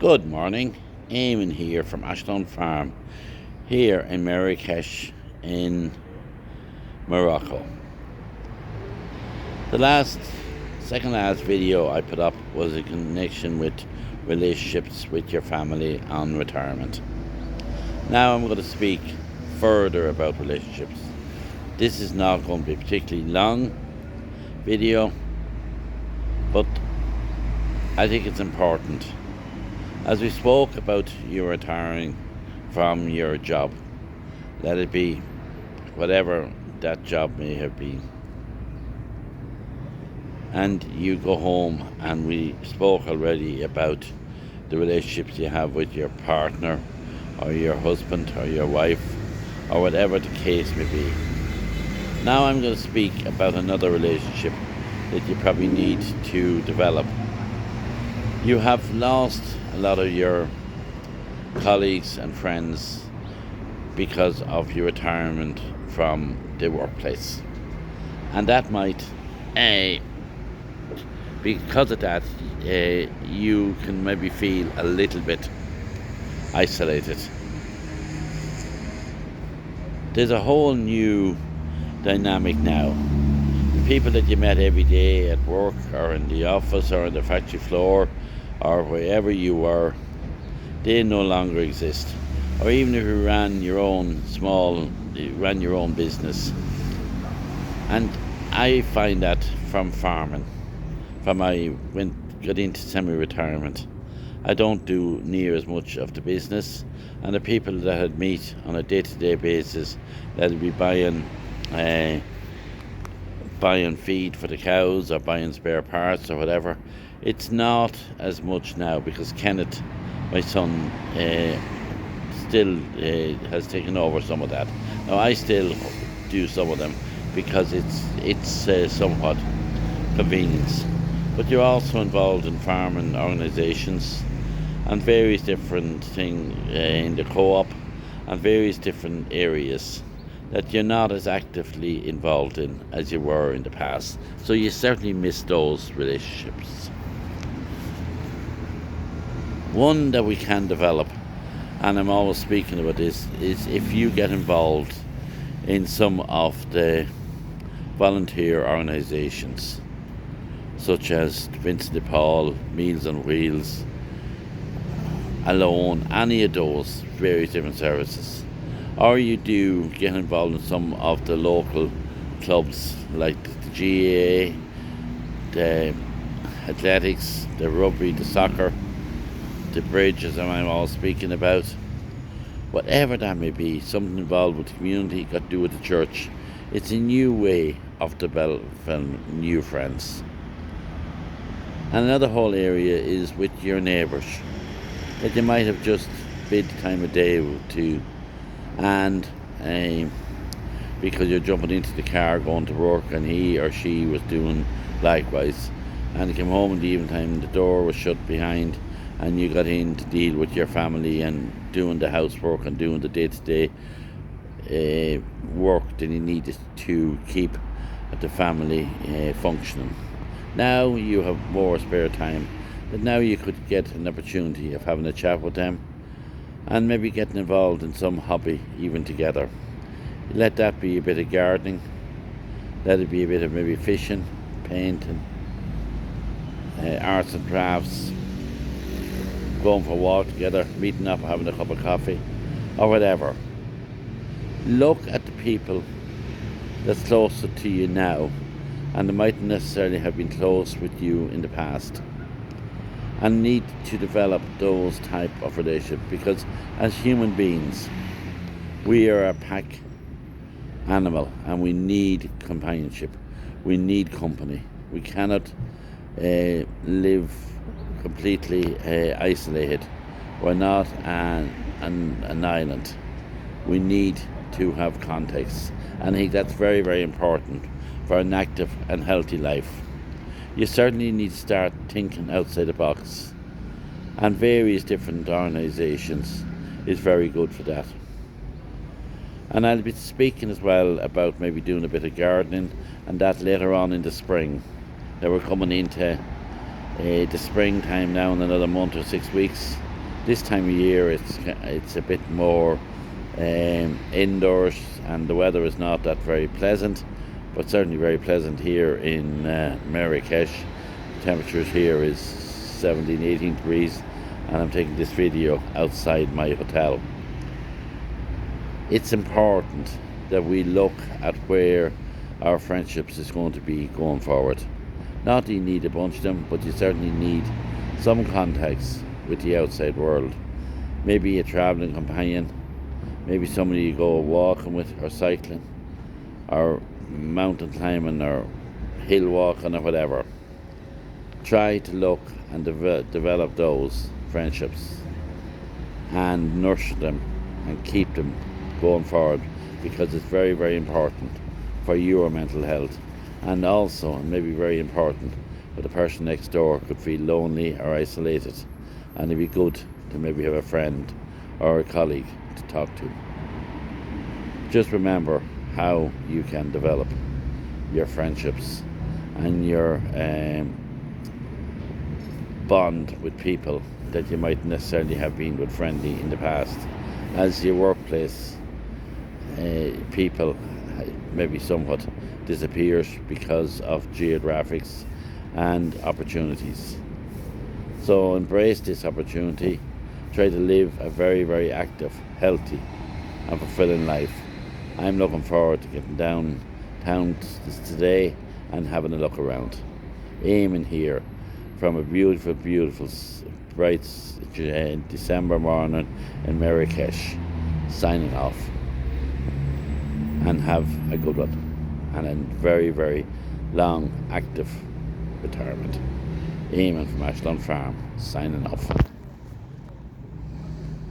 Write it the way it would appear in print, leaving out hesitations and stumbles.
Good morning, Eamon here from Ashdown Farm, here in Marrakesh in Morocco. The second last video I put up was a connection with relationships with your family on retirement. Now I'm going to speak further about relationships. This is not going to be a particularly long video, but I think it's important. As we spoke about you retiring from your job, let it be whatever that job may have been, and you go home, and we spoke already about the relationships you have with your partner or your husband or your wife or whatever the case may be. Now I'm going to speak about another relationship that you probably need to develop. You have lost a lot of your colleagues and friends because of your retirement from the workplace, and that might because of that you can maybe feel a little bit isolated. There's a whole new dynamic now. The people that you met every day at work or in the office or on the factory floor or wherever you were, they no longer exist. Or even if you ran your own business. And I find that from farming, from I got into semi-retirement, I don't do near as much of the business, and the people that I'd meet on a day-to-day basis, that'd be buying feed for the cows or buying spare parts or whatever, it's not as much now, because Kenneth, my son, still has taken over some of that. Now I still do some of them because it's somewhat convenience. But you're also involved in farming organisations and various different things in the co-op and various different areas that you're not as actively involved in as you were in the past. So you certainly miss those relationships. One that we can develop, and I'm always speaking about this, is if you get involved in some of the volunteer organisations, such as Vincent de Paul, Meals on Wheels, Alone, any of those various different services. Or you do get involved in some of the local clubs like the GAA, the athletics, the rugby, the soccer, the bridge, as I'm all speaking about. Whatever that may be, something involved with the community, got to do with the church. It's a new way of developing new friends. And another whole area is with your neighbours that you might have just bid time of day to, and because you're jumping into the car going to work, and he or she was doing likewise, and you came home in the evening time, the door was shut behind, and you got in to deal with your family and doing the housework and doing the day-to-day work that you needed to keep the family functioning. Now you have more spare time, but now you could get an opportunity of having a chat with them and maybe getting involved in some hobby even together. Let that be a bit of gardening, let it be a bit of maybe fishing, painting, arts and crafts, going for a walk together, meeting up, having a cup of coffee, or whatever. Look at the people that's closer to you now, and they mightn't necessarily have been close with you in the past, and need to develop those type of relationships, because as human beings, we are a pack animal, and we need companionship, we need company. We cannot live completely isolated. We're not an island. We need to have context, and I think that's very, very important for an active and healthy life. You certainly need to start thinking outside the box, and various different organisations is very good for that. And I'll be speaking as well about maybe doing a bit of gardening, and that later on in the spring. That we're coming into the springtime now in another month or 6 weeks, This time of year it's a bit more indoors, and the weather is not that very pleasant, but certainly very pleasant here in Marrakesh. Temperatures here is 17-18 degrees, and I'm taking this video outside my hotel. It's important that we look at where our friendships is going to be going forward. Not that you need a bunch of them, but you certainly need some contacts with the outside world. Maybe a travelling companion, maybe somebody you go walking with, or cycling, or mountain climbing, or hill walking, or whatever. Try to look and develop those friendships and nurture them and keep them going forward, because it's very, very important for your mental health, and also, and maybe very important, for the person next door could feel lonely or isolated, and it'd be good to maybe have a friend or a colleague to talk to. Just remember how you can develop your friendships and your bond with people that you might necessarily have been with friendly in the past. As your workplace people maybe somewhat disappears because of geographics and opportunities. So embrace this opportunity. Try to live a very, very active, healthy and fulfilling life. I'm looking forward to getting downtown today and having a look around. Aiming here from a beautiful, beautiful, bright December morning in Marrakesh. Signing off. And have a good one. And a very, very long, active retirement. Eamon from Ashland Farm, signing off.